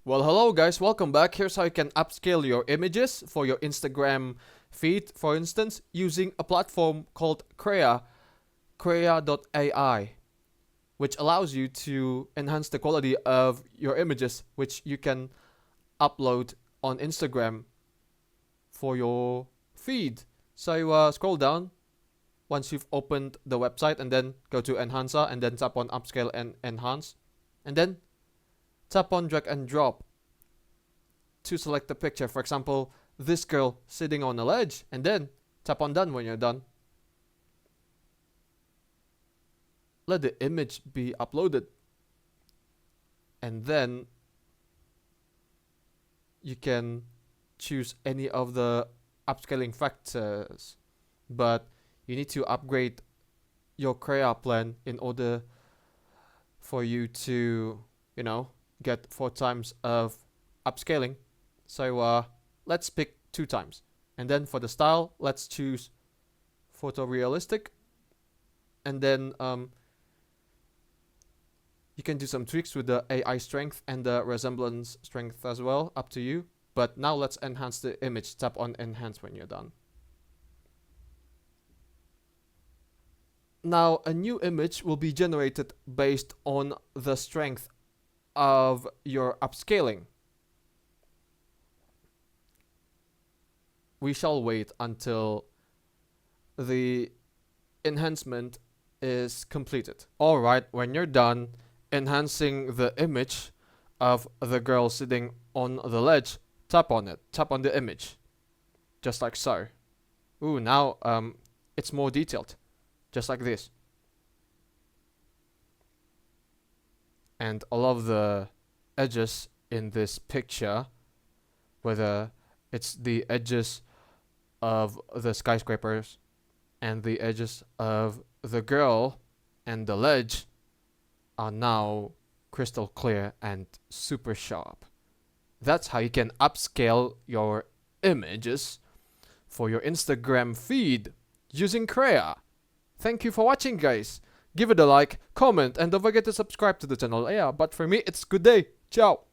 Well, hello guys, welcome back. Here's how you can upscale your images for your Instagram feed, for instance, using a platform called Krea, Krea.ai, which allows you to enhance the quality of your images, which you can upload on Instagram for your feed. So scroll down once you've opened the website and then go to Enhancer and then tap on Upscale and Enhance. And then tap on Drag and Drop to select the picture. For example, this girl sitting on a ledge, and then tap on Done when you're done. Let the image be uploaded, and then you can choose any of the upscaling factors, but you need to upgrade your Krea plan in order for you to, get 4 times of upscaling. So let's pick 2 times. And then for the style, let's choose photorealistic. And then you can do some tweaks with the AI strength and the resemblance strength as well, up to you. But now let's enhance the image. Tap on Enhance when you're done. Now a new image will be generated based on the strength of your upscaling. We shall wait until the enhancement is completed. Alright, when you're done enhancing the image of the girl sitting on the ledge, tap on it. Tap on the image. Just like so. Ooh, now it's more detailed. Just like this. And all of the edges in this picture, whether it's the edges of the skyscrapers and the edges of the girl and the ledge, are now crystal clear and super sharp. That's how you can upscale your images for your Instagram feed using Krea. Thank you for watching, guys. Give it a like, comment, and don't forget to subscribe to the channel. Yeah, but for me, it's good day. Ciao.